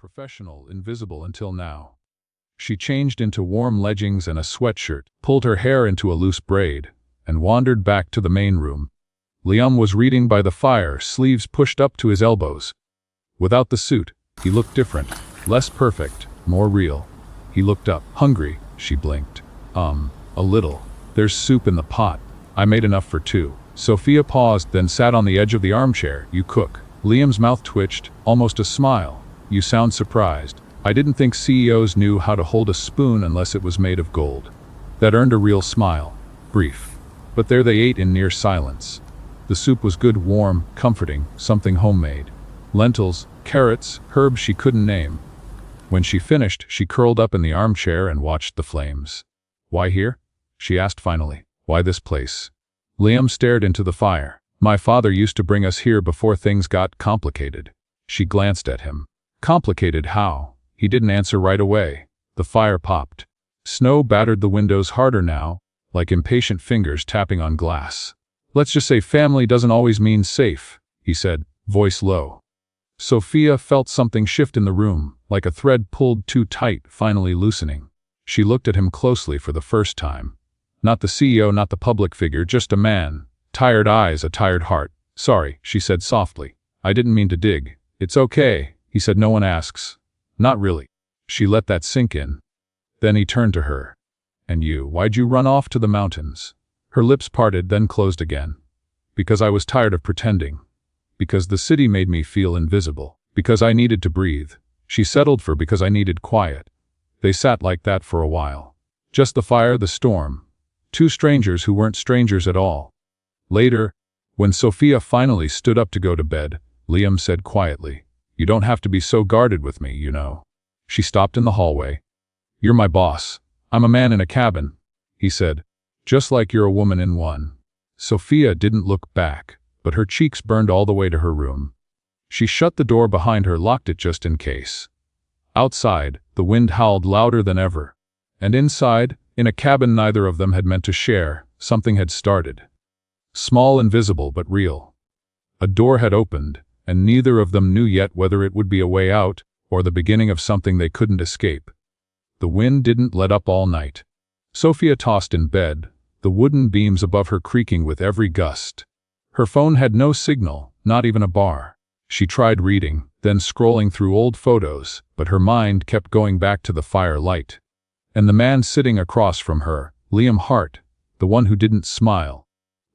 professional, invisible until now. She changed into warm leggings and a sweatshirt, pulled her hair into a loose braid, and wandered back to the main room. Liam was reading by the fire, sleeves pushed up to his elbows. Without the suit, he looked different, less perfect, more real. He looked up. Hungry, she blinked. A little. There's soup in the pot. I made enough for two. Sophia paused, then sat on the edge of the armchair. You cook. Liam's mouth twitched, almost a smile. You sound surprised. I didn't think CEOs knew how to hold a spoon unless it was made of gold. That earned a real smile. Brief. But there they ate in near silence. The soup was good, warm, comforting, something homemade. Lentils, carrots, herbs she couldn't name. When she finished, she curled up in the armchair and watched the flames. Why here? She asked finally. Why this place? Liam stared into the fire. My father used to bring us here before things got complicated. She glanced at him. Complicated how? He didn't answer right away. The fire popped. Snow battered the windows harder now, like impatient fingers tapping on glass. Let's just say family doesn't always mean safe, he said, voice low. Sophia felt something shift in the room, like a thread pulled too tight, finally loosening. She looked at him closely for the first time. Not the CEO, not the public figure, just a man. Tired eyes, a tired heart. Sorry, she said softly. I didn't mean to dig. It's okay, he said. No one asks. Not really. She let that sink in. Then he turned to her. And you, why'd you run off to the mountains? Her lips parted, then closed again. Because I was tired of pretending. Because the city made me feel invisible. Because I needed to breathe. She settled for because I needed quiet. They sat like that for a while. Just the fire, the storm. Two strangers who weren't strangers at all. Later, when Sophia finally stood up to go to bed, Liam said quietly, You don't have to be so guarded with me, you know. She stopped in the hallway. You're my boss. I'm a man in a cabin, he said. Just like you're a woman in one. Sophia didn't look back, but her cheeks burned all the way to her room. She shut the door behind her, locked it just in case. Outside, the wind howled louder than ever. And inside, in a cabin neither of them had meant to share, something had started. Small and visible but real. A door had opened, and neither of them knew yet whether it would be a way out, or the beginning of something they couldn't escape. The wind didn't let up all night. Sophia tossed in bed, the wooden beams above her creaking with every gust. Her phone had no signal, not even a bar. She tried reading, then scrolling through old photos, but her mind kept going back to the firelight. And the man sitting across from her, Liam Hart, the one who didn't smile.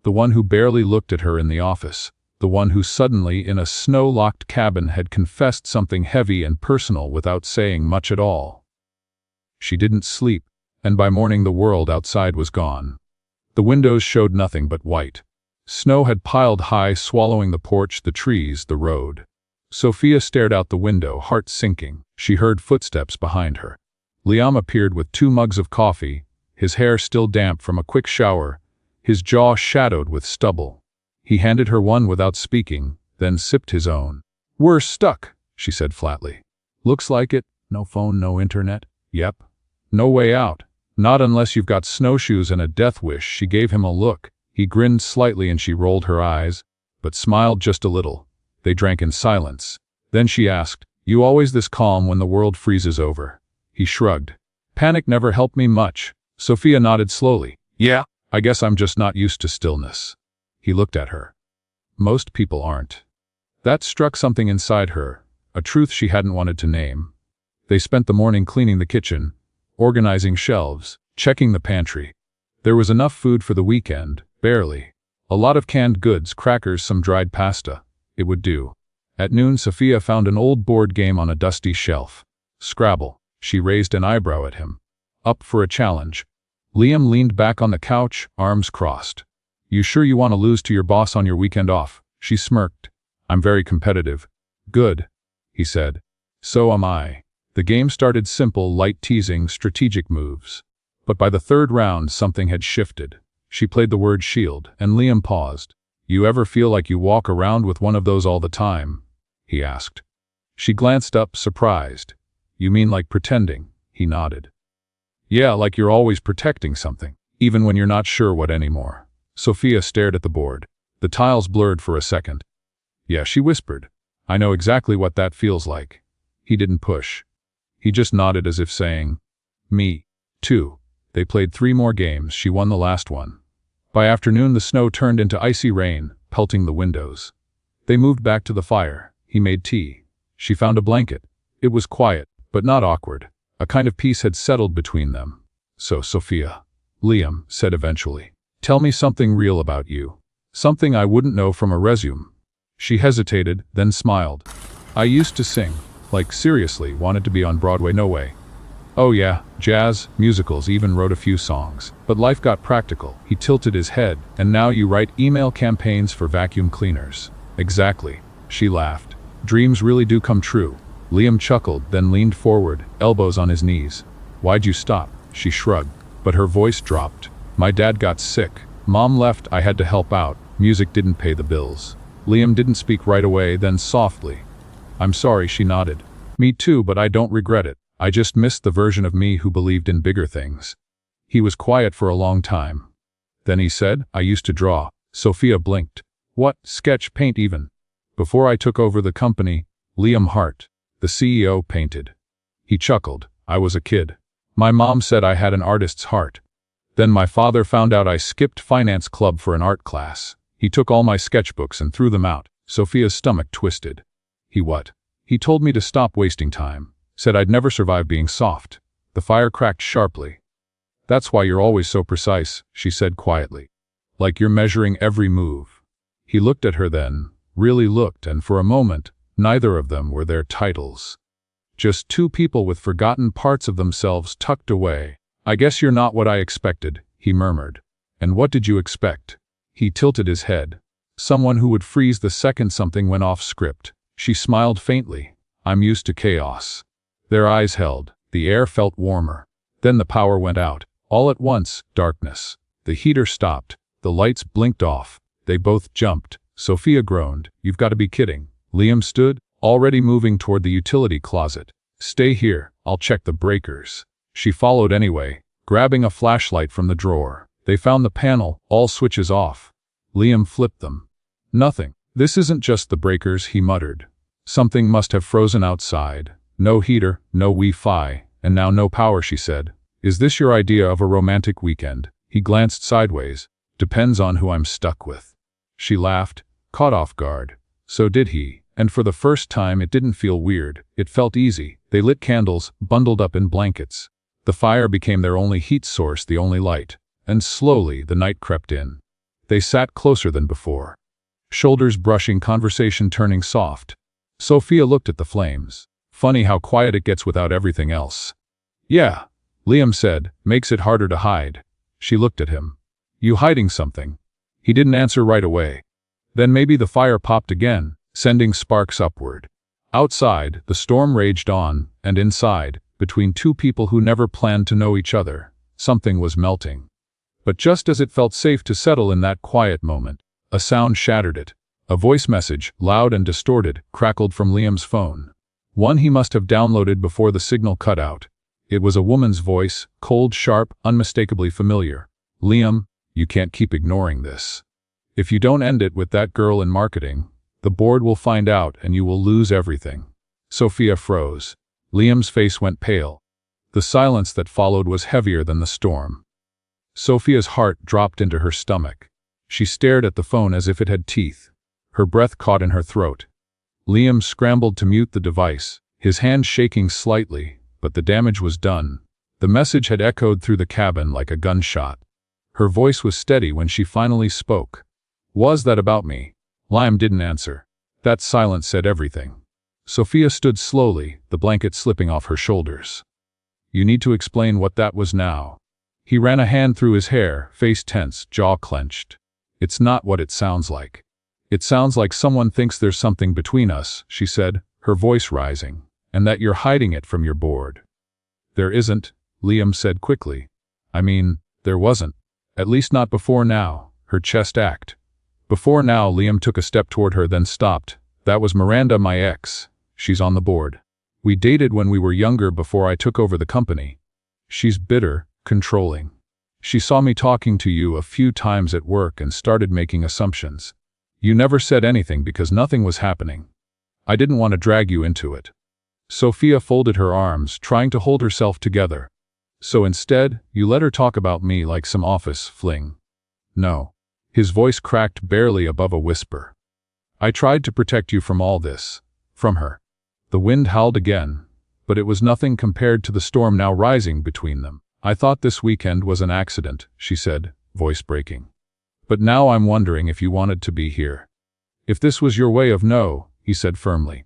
The one who barely looked at her in the office. The one who suddenly, in a snow-locked cabin, had confessed something heavy and personal without saying much at all. She didn't sleep, and by morning the world outside was gone. The windows showed nothing but white. Snow had piled high, swallowing the porch, the trees, the road. Sophia stared out the window, heart sinking. She heard footsteps behind her. Liam appeared with 2 mugs of coffee, his hair still damp from a quick shower, his jaw shadowed with stubble. He handed her one without speaking, then sipped his own. We're stuck, she said flatly. Looks like it. No phone, no internet. Yep. No way out. Not unless you've got snowshoes and a death wish. She gave him a look. He grinned slightly and she rolled her eyes, but smiled just a little. They drank in silence. Then she asked, You always this calm when the world freezes over? He shrugged. Panic never helped me much. Sophia nodded slowly. Yeah, I guess I'm just not used to stillness. He looked at her. Most people aren't. That struck something inside her, a truth she hadn't wanted to name. They spent the morning cleaning the kitchen, organizing shelves, checking the pantry. There was enough food for the weekend, barely. A lot of canned goods, crackers, some dried pasta. It would do. At noon, Sophia found an old board game on a dusty shelf. Scrabble. She raised an eyebrow at him. Up for a challenge. Liam leaned back on the couch, arms crossed. You sure you want to lose to your boss on your weekend off? She smirked. I'm very competitive. Good, he said. So am I. The game started simple, light teasing, strategic moves. But by the 3rd round, something had shifted. She played the word shield, and Liam paused. You ever feel like you walk around with one of those all the time? He asked. She glanced up, surprised. You mean like pretending? He nodded. Yeah, like you're always protecting something, even when you're not sure what anymore. Sophia stared at the board. The tiles blurred for a second. Yeah, she whispered. I know exactly what that feels like. He didn't push. He just nodded as if saying, "Me, too." They played 3 more games. She won the last one. By afternoon the snow turned into icy rain, pelting the windows. They moved back to the fire. He made tea. She found a blanket. It was quiet, but not awkward. A kind of peace had settled between them. "So, Sophia," Liam said eventually, "tell me something real about you. Something I wouldn't know from a resume." She hesitated, then smiled. "I used to sing. Like, seriously, wanted to be on Broadway. No way. Oh yeah, jazz, musicals, even wrote a few songs. But life got practical." He tilted his head. "And now you write email campaigns for vacuum cleaners." "Exactly." She laughed. "Dreams really do come true." Liam chuckled, then leaned forward, elbows on his knees. "Why'd you stop?" She shrugged, but her voice dropped. "My dad got sick. Mom left, I had to help out. Music didn't pay the bills." Liam didn't speak right away, then softly, "I'm sorry," she nodded. "Me too, but I don't regret it. I just missed the version of me who believed in bigger things." He was quiet for a long time. Then he said, "I used to draw." Sophia blinked. "What? Sketch, paint even?" "Before I took over the company." Liam Hart, the CEO, painted. He chuckled. "I was a kid. My mom said I had an artist's heart. Then my father found out I skipped finance club for an art class. He took all my sketchbooks and threw them out." Sophia's stomach twisted. "He what?" "He told me to stop wasting time. Said I'd never survive being soft." The fire cracked sharply. "That's why you're always so precise," she said quietly. "Like you're measuring every move." He looked at her then, really looked, and for a moment, neither of them were their titles. Just 2 people with forgotten parts of themselves tucked away. "I guess you're not what I expected," he murmured. "And what did you expect?" He tilted his head. "Someone who would freeze the second something went off script." She smiled faintly. "I'm used to chaos." Their eyes held. The air felt warmer. Then the power went out. All at once, darkness. The heater stopped. The lights blinked off. They both jumped. Sophia groaned. "You've got to be kidding." Liam stood, already moving toward the utility closet. "Stay here, I'll check the breakers." She followed anyway, grabbing a flashlight from the drawer. They found the panel, all switches off. Liam flipped them. "Nothing. This isn't just the breakers," he muttered. "Something must have frozen outside. No heater, no Wi-Fi, and now no power," she said. "Is this your idea of a romantic weekend?" He glanced sideways. "Depends on who I'm stuck with." She laughed, caught off guard. So did he, and for the first time it didn't feel weird, it felt easy. They lit candles, bundled up in blankets. The fire became their only heat source, the only light. And slowly the night crept in. They sat closer than before. Shoulders brushing, conversation turning soft. Sophia looked at the flames. "Funny how quiet it gets without everything else." "Yeah," Liam said, "makes it harder to hide." She looked at him. "You hiding something?" He didn't answer right away. Then maybe the fire popped again, sending sparks upward. Outside, the storm raged on, and inside, between 2 people who never planned to know each other, something was melting. But just as it felt safe to settle in that quiet moment, a sound shattered it. A voice message, loud and distorted, crackled from Liam's phone. One he must have downloaded before the signal cut out. It was a woman's voice, cold, sharp, unmistakably familiar. "Liam, you can't keep ignoring this. If you don't end it with that girl in marketing, the board will find out and you will lose everything." Sophia froze. Liam's face went pale. The silence that followed was heavier than the storm. Sophia's heart dropped into her stomach. She stared at the phone as if it had teeth. Her breath caught in her throat. Liam scrambled to mute the device, his hand shaking slightly, but the damage was done. The message had echoed through the cabin like a gunshot. Her voice was steady when she finally spoke. "Was that about me?" Liam didn't answer. That silence said everything. Sophia stood slowly, the blanket slipping off her shoulders. "You need to explain what that was now." He ran a hand through his hair, face tense, jaw clenched. "It's not what it sounds like." "It sounds like someone thinks there's something between us," she said, her voice rising, "and that you're hiding it from your board." "There isn't," Liam said quickly. "I mean, there wasn't. At least not before now." Her chest ached. "Before now." Liam took a step toward her, then stopped. "That was Miranda, my ex. She's on the board. We dated when we were younger before I took over the company. She's bitter, controlling. She saw me talking to you a few times at work and started making assumptions. You never said anything because nothing was happening. I didn't want to drag you into it." Sophia folded her arms, trying to hold herself together. So instead, you let her talk about me like some office fling. No. His voice cracked barely above a whisper. I tried to protect you from all this. From her. The wind howled again, but it was nothing compared to the storm now rising between them. I thought this weekend was an accident, she said, voice breaking. But now I'm wondering if you wanted to be here. If this was your way of no, he said firmly.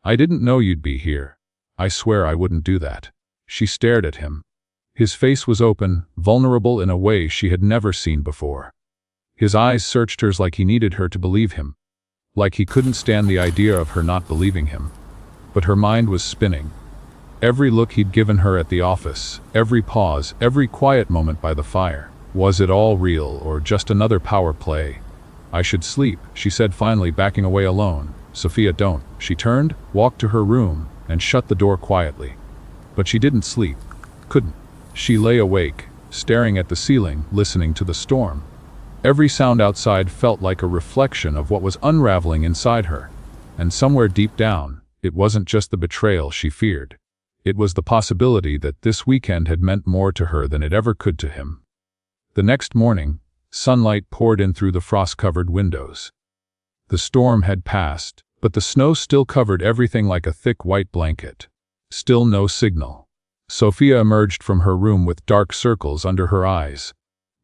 I didn't know you'd be here. I swear I wouldn't do that. She stared at him. His face was open, vulnerable in a way she had never seen before. His eyes searched hers like he needed her to believe him. Like he couldn't stand the idea of her not believing him. But her mind was spinning. Every look he'd given her at the office, every pause, every quiet moment by the fire. Was it all real or just another power play? I should sleep, she said finally, backing away alone. Sophia, don't. She turned, walked to her room, and shut the door quietly. But she didn't sleep. Couldn't. She lay awake, staring at the ceiling, listening to the storm. Every sound outside felt like a reflection of what was unraveling inside her. And somewhere deep down, it wasn't just the betrayal she feared. It was the possibility that this weekend had meant more to her than it ever could to him. The next morning, sunlight poured in through the frost-covered windows. The storm had passed, but the snow still covered everything like a thick white blanket. Still no signal. Sophia emerged from her room with dark circles under her eyes.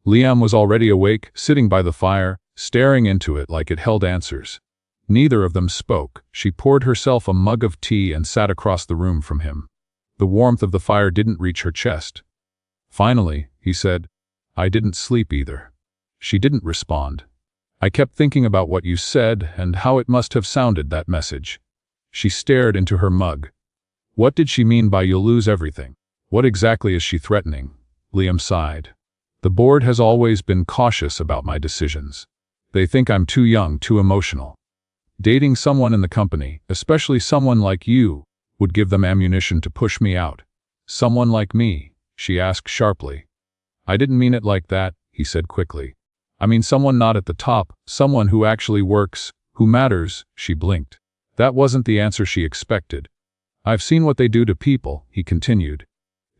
Liam was already awake, sitting by the fire, staring into it like it held answers. Neither of them spoke. She poured herself a mug of tea and sat across the room from him. The warmth of the fire didn't reach her chest. Finally, he said, I didn't sleep either. She didn't respond. I kept thinking about what you said and how it must have sounded, that message. She stared into her mug. What did she mean by you'll lose everything? What exactly is she threatening? Liam sighed. The board has always been cautious about my decisions. They think I'm too young, too emotional. Dating someone in the company, especially someone like you, would give them ammunition to push me out. Someone like me, she asked sharply. I didn't mean it like that, he said quickly. I mean someone not at the top, someone who actually works, who matters, she blinked. That wasn't the answer she expected. I've seen what they do to people, he continued.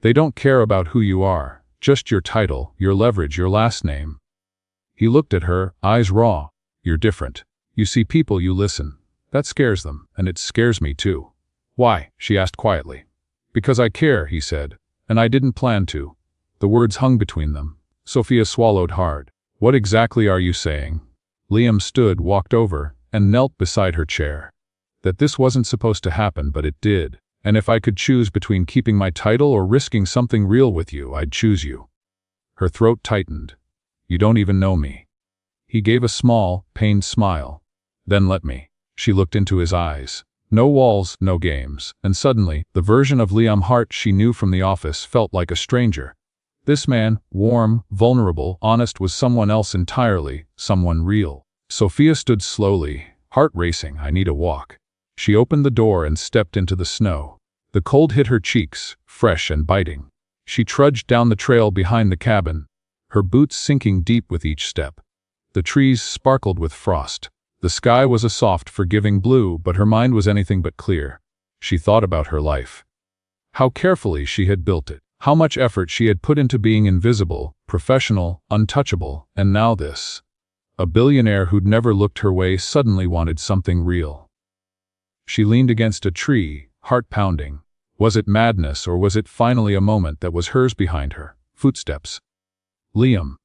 They don't care about who you are, just your title, your leverage, your last name. He looked at her, eyes raw. You're different. You see people, you listen. That scares them, and it scares me too. Why? She asked quietly. Because I care, he said, and I didn't plan to. The words hung between them. Sophia swallowed hard. What exactly are you saying? Liam stood, walked over, and knelt beside her chair. That this wasn't supposed to happen, but it did. And if I could choose between keeping my title or risking something real with you, I'd choose you. Her throat tightened. You don't even know me. He gave a small, pained smile. Then let me. She looked into his eyes. No walls, no games, and suddenly, the version of Liam Hart she knew from the office felt like a stranger. This man, warm, vulnerable, honest, was someone else entirely, someone real. Sophia stood slowly, heart racing. I need a walk. She opened the door and stepped into the snow. The cold hit her cheeks, fresh and biting. She trudged down the trail behind the cabin, her boots sinking deep with each step. The trees sparkled with frost. The sky was a soft, forgiving blue, but her mind was anything but clear. She thought about her life. How carefully she had built it. How much effort she had put into being invisible, professional, untouchable, and now this. A billionaire who'd never looked her way suddenly wanted something real. She leaned against a tree, heart pounding. Was it madness, or was it finally a moment that was hers behind her? Footsteps. Liam.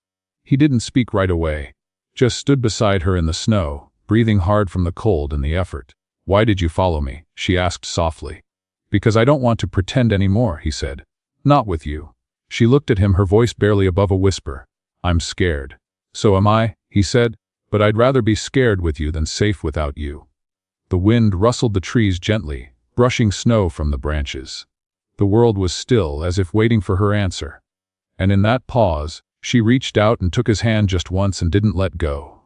He didn't speak right away. Just stood beside her in the snow, breathing hard from the cold and the effort. Why did you follow me? She asked softly. Because I don't want to pretend anymore, he said. Not with you. She looked at him, her voice barely above a whisper. I'm scared. So am I, he said, but I'd rather be scared with you than safe without you. The wind rustled the trees gently, brushing snow from the branches. The world was still, as if waiting for her answer. And in that pause, she reached out and took his hand just once and didn't let go.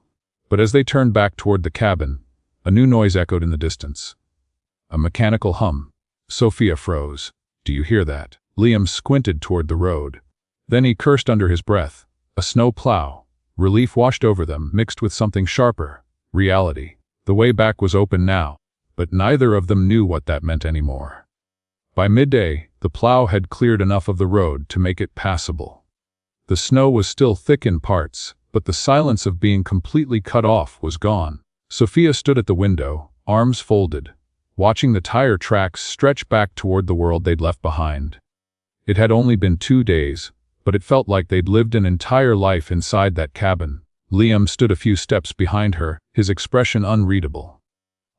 But as they turned back toward the cabin, a new noise echoed in the distance. A mechanical hum. Sophia froze. Do you hear that? Liam squinted toward the road. Then he cursed under his breath. A snow plow. Relief washed over them, mixed with something sharper. Reality. The way back was open now, but neither of them knew what that meant anymore. By midday, the plow had cleared enough of the road to make it passable. The snow was still thick in parts, but the silence of being completely cut off was gone. Sophia stood at the window, arms folded, watching the tire tracks stretch back toward the world they'd left behind. It had only been 2 days, but it felt like they'd lived an entire life inside that cabin. Liam stood a few steps behind her, his expression unreadable.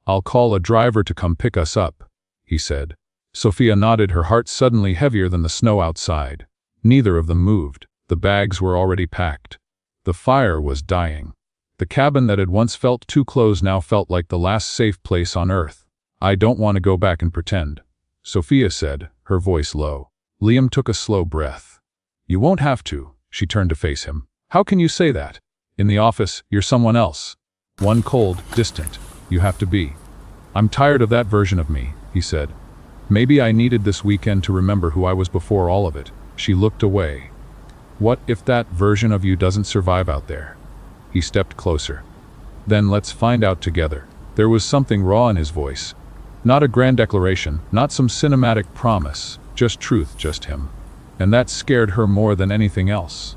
"I'll call a driver to come pick us up," he said. Sophia nodded, her heart suddenly heavier than the snow outside. Neither of them moved. The bags were already packed. The fire was dying. The cabin that had once felt too close now felt like the last safe place on earth. "I don't want to go back and pretend," Sophia said, her voice low. Liam took a slow breath. "You won't have to," she turned to face him. "How can you say that? In the office, you're someone else. One cold, distant. You have to be." "I'm tired of that version of me," he said. "Maybe I needed this weekend to remember who I was before all of it." She looked away. "What if that version of you doesn't survive out there?" He stepped closer. "Then let's find out together." There was something raw in his voice. Not a grand declaration, not some cinematic promise, just truth, just him. And that scared her more than anything else.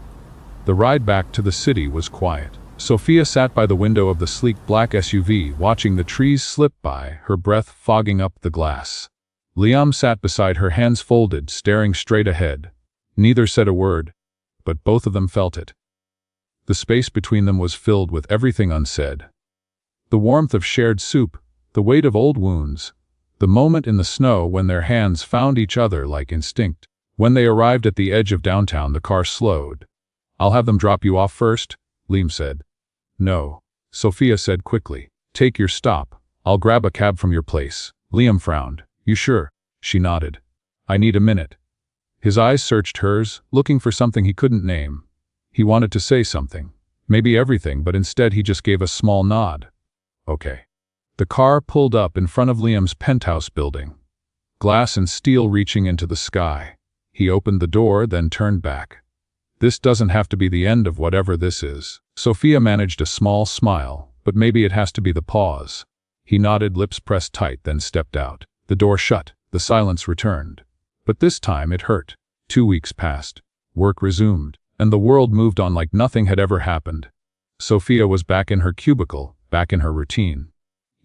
The ride back to the city was quiet. Sophia sat by the window of the sleek black SUV, watching the trees slip by, her breath fogging up the glass. Liam sat beside her, hands folded, staring straight ahead. Neither said a word, but both of them felt it. The space between them was filled with everything unsaid. The warmth of shared soup, the weight of old wounds, the moment in the snow when their hands found each other like instinct. When they arrived at the edge of downtown, the car slowed. "I'll have them drop you off first," Liam said. "No," Sophia said quickly. "Take your stop. I'll grab a cab from your place." Liam frowned. "You sure?" She nodded. "I need a minute." His eyes searched hers, looking for something he couldn't name. He wanted to say something, maybe everything, but instead he just gave a small nod. "Okay." The car pulled up in front of Liam's penthouse building, glass and steel reaching into the sky. He opened the door, then turned back. "This doesn't have to be the end of whatever this is." Sophia managed a small smile, but maybe it has to be the pause. He nodded, lips pressed tight, then stepped out. The door shut. The silence returned. But this time it hurt. 2 weeks passed. Work resumed, and the world moved on like nothing had ever happened. Sophia was back in her cubicle, back in her routine.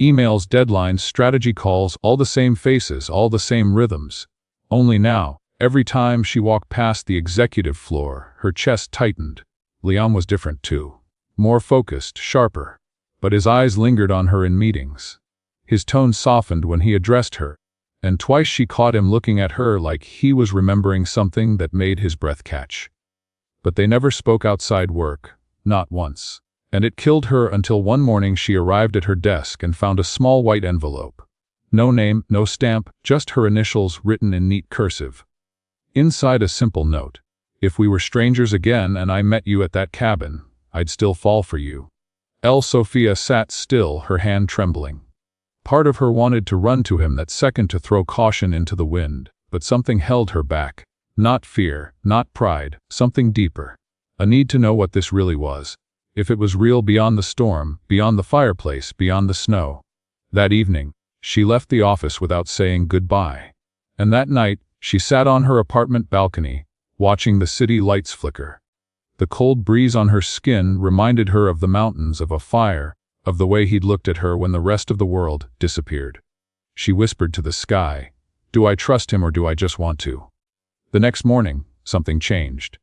Emails, deadlines, strategy calls, all the same faces, all the same rhythms. Only now, every time she walked past the executive floor, her chest tightened. Liam was different too. More focused, sharper. But his eyes lingered on her in meetings. His tone softened when he addressed her, and twice she caught him looking at her like he was remembering something that made his breath catch. But they never spoke outside work, not once. And it killed her until one morning she arrived at her desk and found a small white envelope. No name, no stamp, just her initials written in neat cursive. Inside a simple note: "If we were strangers again and I met you at that cabin, I'd still fall for you." Sophia sat still, her hand trembling. Part of her wanted to run to him that second to throw caution into the wind, but something held her back. Not fear, not pride, something deeper. A need to know what this really was. If it was real beyond the storm, beyond the fireplace, beyond the snow. That evening, she left the office without saying goodbye. And that night, she sat on her apartment balcony, watching the city lights flicker. The cold breeze on her skin reminded her of the mountains, of a fire, of the way he'd looked at her when the rest of the world disappeared. She whispered to the sky, "Do I trust him or do I just want to?" The next morning, something changed.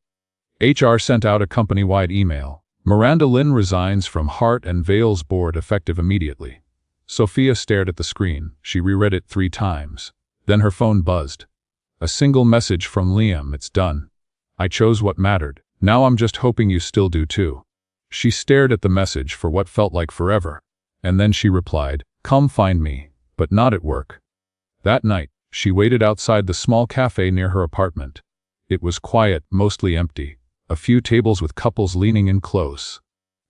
HR sent out a company-wide email. Miranda Lynn resigns from Hart and Vale's board effective immediately. Sophia stared at the screen. She reread it 3 times. Then her phone buzzed. A single message from Liam: "It's done. I chose what mattered. Now I'm just hoping you still do too." She stared at the message for what felt like forever. And then she replied, "Come find me, but not at work." That night, she waited outside the small cafe near her apartment. It was quiet, mostly empty. A few tables with couples leaning in close.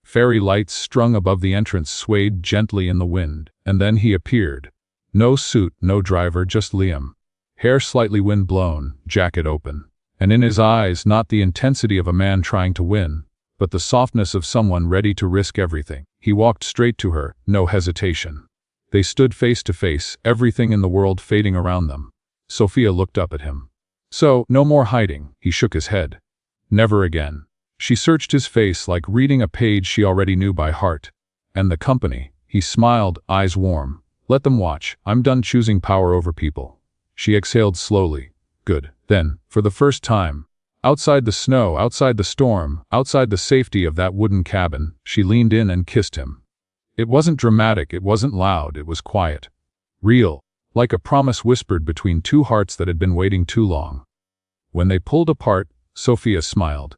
Fairy lights strung above the entrance swayed gently in the wind, and then he appeared. No suit, no driver, just Liam. Hair slightly wind-blown, jacket open. And in his eyes, not the intensity of a man trying to win, but the softness of someone ready to risk everything. He walked straight to her, no hesitation. They stood face to face, everything in the world fading around them. Sophia looked up at him. So, no more hiding, he shook his head. Never again. She searched his face like reading a page she already knew by heart. And the company, he smiled, eyes warm. Let them watch, I'm done choosing power over people. She exhaled slowly. Good. Then, for the first time, outside the snow, outside the storm, outside the safety of that wooden cabin, she leaned in and kissed him. It wasn't dramatic, it wasn't loud, it was quiet. Real, like a promise whispered between two hearts that had been waiting too long. When they pulled apart, Sophia smiled.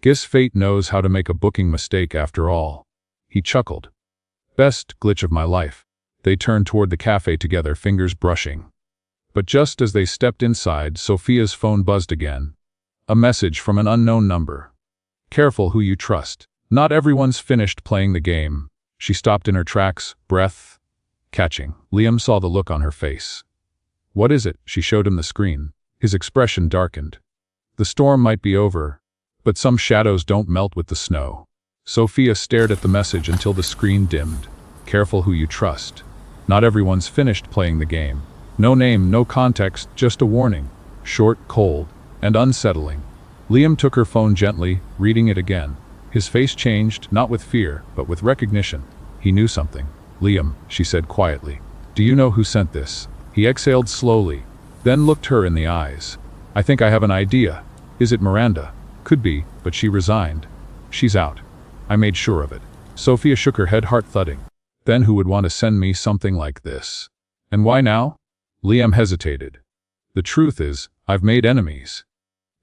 Guess fate knows how to make a booking mistake after all. He chuckled. Best glitch of my life. They turned toward the cafe together, fingers brushing. But just as they stepped inside, Sophia's phone buzzed again. A message from an unknown number. Careful who you trust. Not everyone's finished playing the game. She stopped in her tracks, breath catching. Liam saw the look on her face. What is it? She showed him the screen. His expression darkened. The storm might be over, but some shadows don't melt with the snow. Sophia stared at the message until the screen dimmed. Careful who you trust. Not everyone's finished playing the game. No name, no context, just a warning. Short, cold, and unsettling. Liam took her phone gently, reading it again. His face changed, not with fear, but with recognition. He knew something. Liam, she said quietly. Do you know who sent this? He exhaled slowly, then looked her in the eyes. I think I have an idea. Is it Miranda? Could be, but she resigned. She's out. I made sure of it. Sophia shook her head, heart thudding. Then who would want to send me something like this? And why now? Liam hesitated. The truth is, I've made enemies.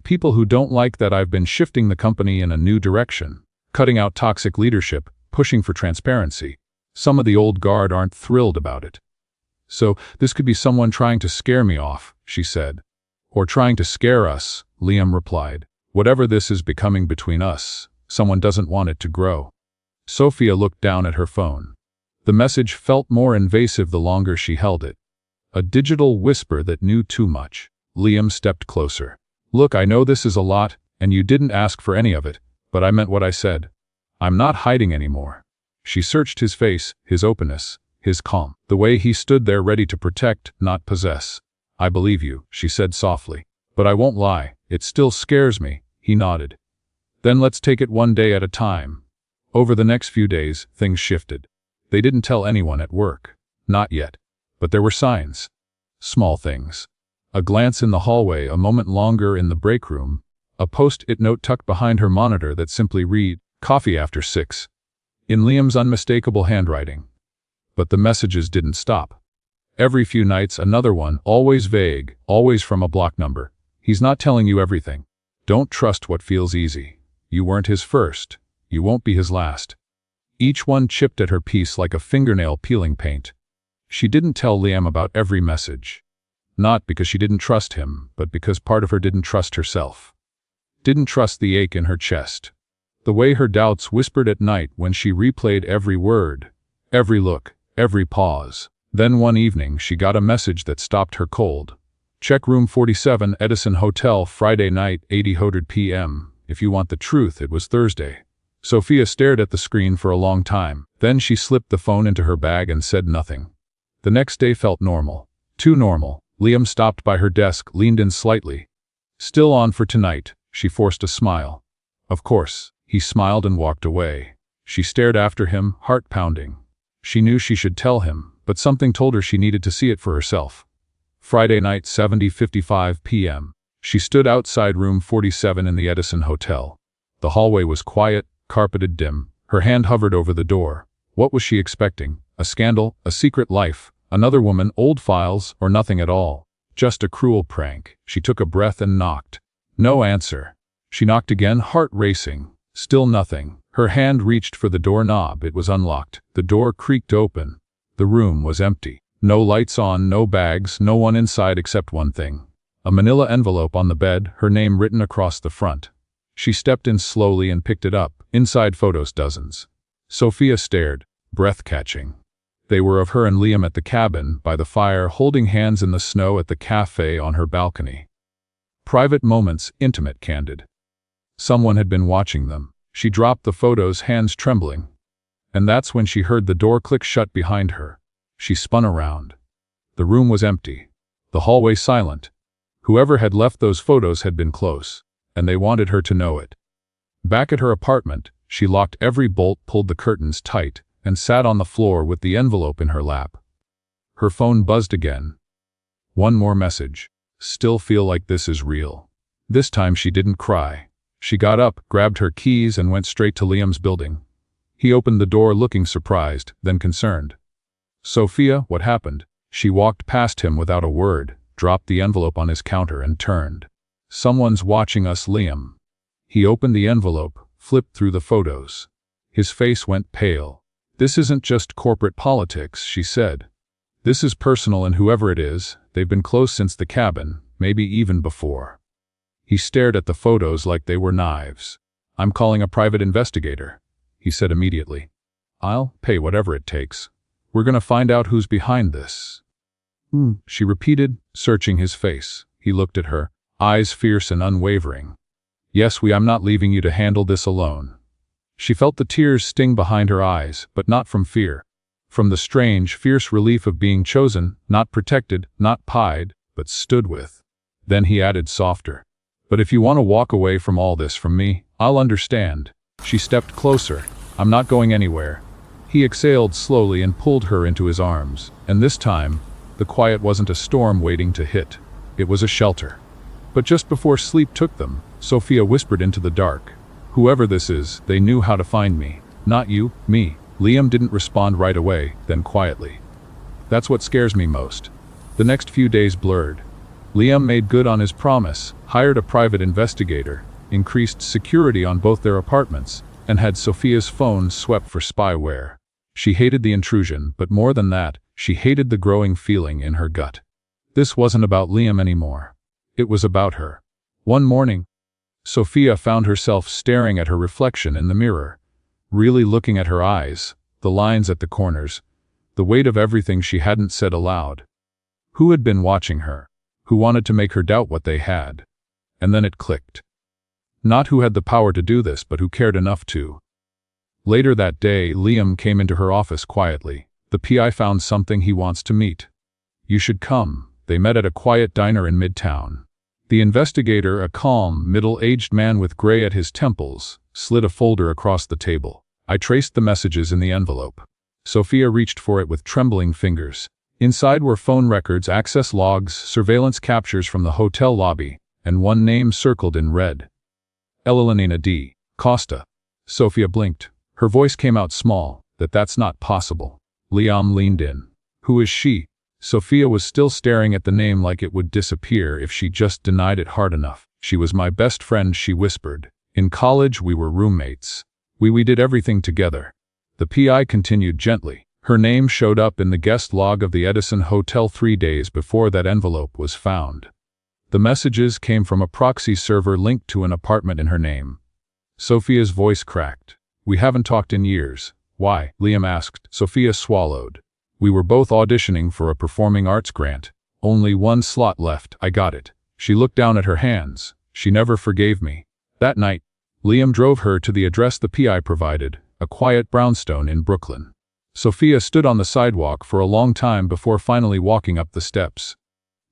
People who don't like that I've been shifting the company in a new direction, cutting out toxic leadership, pushing for transparency. Some of the old guard aren't thrilled about it. So, this could be someone trying to scare me off, she said. Or trying to scare us, Liam replied. Whatever this is becoming between us, someone doesn't want it to grow. Sophia looked down at her phone. The message felt more invasive the longer she held it. A digital whisper that knew too much. Liam stepped closer. Look, I know this is a lot, and you didn't ask for any of it, but I meant what I said. I'm not hiding anymore. She searched his face, his openness, his calm, the way he stood there ready to protect, not possess. I believe you, she said softly. But I won't lie, it still scares me, he nodded. Then let's take it one day at a time. Over the next few days, things shifted. They didn't tell anyone at work. Not yet. But there were signs. Small things. A glance in the hallway, a moment longer in the break room, a post-it note tucked behind her monitor that simply read, "Coffee after 6." In Liam's unmistakable handwriting. But the messages didn't stop. Every few nights another one, always vague, always from a block number. He's not telling you everything. Don't trust what feels easy. You weren't his first. You won't be his last. Each one chipped at her peace like a fingernail peeling paint. She didn't tell Liam about every message. Not because she didn't trust him, but because part of her didn't trust herself. Didn't trust the ache in her chest. The way her doubts whispered at night when she replayed every word, every look, every pause. Then one evening she got a message that stopped her cold. Check room 47, Edison Hotel, Friday night, 8:00 p.m. If you want the truth, it was Thursday. Sophia stared at the screen for a long time. Then she slipped the phone into her bag and said nothing. The next day felt normal. Too normal. Liam stopped by her desk, leaned in slightly. Still on for tonight, she forced a smile. Of course. He smiled and walked away. She stared after him, heart pounding. She knew she should tell him, but something told her she needed to see it for herself. Friday night, 7:55 p.m. She stood outside room 47 in the Edison Hotel. The hallway was quiet, carpeted dim. Her hand hovered over the door. What was she expecting? A scandal, a secret life, another woman, old files, or nothing at all? Just a cruel prank. She took a breath and knocked. No answer. She knocked again, heart racing. Still nothing. Her hand reached for the doorknob. It was unlocked. The door creaked open. The room was empty. No lights on, no bags, no one inside except one thing. A manila envelope on the bed, her name written across the front. She stepped in slowly and picked it up. Inside photos, dozens. Sophia stared, breath-catching. They were of her and Liam at the cabin, by the fire, holding hands in the snow at the cafe on her balcony. Private moments, intimate, candid. Someone had been watching them. She dropped the photos, hands trembling. And that's when she heard the door click shut behind her. She spun around. The room was empty. The hallway silent. Whoever had left those photos had been close, and they wanted her to know it. Back at her apartment, she locked every bolt, pulled the curtains tight, and sat on the floor with the envelope in her lap. Her phone buzzed again. One more message. Still feel like this is real. This time she didn't cry. She got up, grabbed her keys, and went straight to Liam's building. He opened the door looking surprised, then concerned. Sophia, what happened? She walked past him without a word, dropped the envelope on his counter and turned. Someone's watching us, Liam. He opened the envelope, flipped through the photos. His face went pale. This isn't just corporate politics, she said. This is personal, and whoever it is, they've been close since the cabin, maybe even before. He stared at the photos like they were knives. I'm calling a private investigator, he said immediately. I'll pay whatever it takes. We're gonna find out who's behind this. She repeated, searching his face. He looked at her, eyes fierce and unwavering. Yes, I'm not leaving you to handle this alone. She felt the tears sting behind her eyes, but not from fear. From the strange, fierce relief of being chosen, not protected, not pied, but stood with. Then he added softer. But if you want to walk away from all this from me, I'll understand. She stepped closer. I'm not going anywhere. He exhaled slowly and pulled her into his arms. And this time, the quiet wasn't a storm waiting to hit. It was a shelter. But just before sleep took them, Sophia whispered into the dark. Whoever this is, they knew how to find me. Not you, me. Liam didn't respond right away, then quietly. That's what scares me most. The next few days blurred. Liam made good on his promise, hired a private investigator, increased security on both their apartments, and had Sophia's phone swept for spyware. She hated the intrusion, but more than that, she hated the growing feeling in her gut. This wasn't about Liam anymore. It was about her. One morning, Sophia found herself staring at her reflection in the mirror, really looking at her eyes, the lines at the corners, the weight of everything she hadn't said aloud. Who had been watching her? Who wanted to make her doubt what they had? And then it clicked. Not who had the power to do this, but who cared enough to. Later that day, Liam came into her office quietly. The PI found something he wants to meet. You should come. They met at a quiet diner in Midtown. The investigator, a calm, middle-aged man with gray at his temples, slid a folder across the table. I traced the messages in the envelope. Sophia reached for it with trembling fingers. Inside were phone records, access logs, surveillance captures from the hotel lobby, and one name circled in red. Elenina D. Costa. Sophia blinked. Her voice came out small. That's not possible. Liam leaned in. Who is she? Sophia was still staring at the name like it would disappear if she just denied it hard enough. She was my best friend, she whispered. In college we were roommates. We did everything together. The PI continued gently. Her name showed up in the guest log of the Edison Hotel 3 days before that envelope was found. The messages came from a proxy server linked to an apartment in her name. Sophia's voice cracked. We haven't talked in years. Why? Liam asked. Sophia swallowed. We were both auditioning for a performing arts grant. Only one slot left. I got it. She looked down at her hands. She never forgave me. That night, Liam drove her to the address the PI provided, a quiet brownstone in Brooklyn. Sophia stood on the sidewalk for a long time before finally walking up the steps.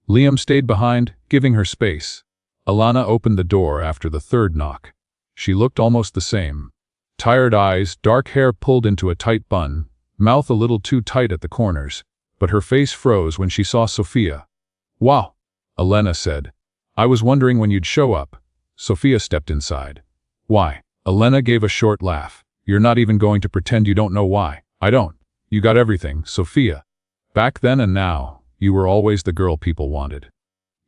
Liam stayed behind, giving her space. Alana opened the door after the third knock. She looked almost the same. Tired eyes, dark hair pulled into a tight bun, mouth a little too tight at the corners, but her face froze when she saw Sophia. Wow, Elena said. I was wondering when you'd show up. Sophia stepped inside. Why? Elena gave a short laugh. You're not even going to pretend you don't know why. I don't. You got everything, Sophia. Back then and now, you were always the girl people wanted.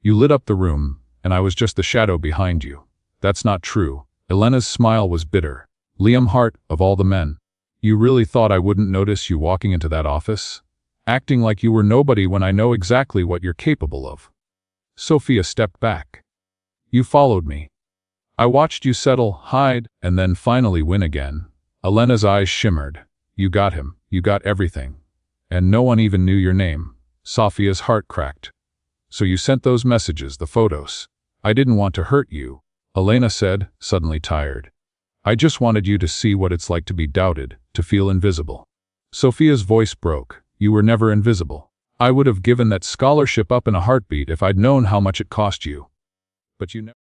You lit up the room, and I was just the shadow behind you. That's not true. Elena's smile was bitter. Liam Hart, of all the men. You really thought I wouldn't notice you walking into that office? Acting like you were nobody when I know exactly what you're capable of. Sophia stepped back. You followed me. I watched you settle, hide, and then finally win again. Elena's eyes shimmered. You got him. You got everything. And no one even knew your name. Sophia's heart cracked. So you sent those messages, the photos. I didn't want to hurt you, Elena said, suddenly tired. I just wanted you to see what it's like to be doubted, to feel invisible. Sophia's voice broke. You were never invisible. I would have given that scholarship up in a heartbeat if I'd known how much it cost you. But you never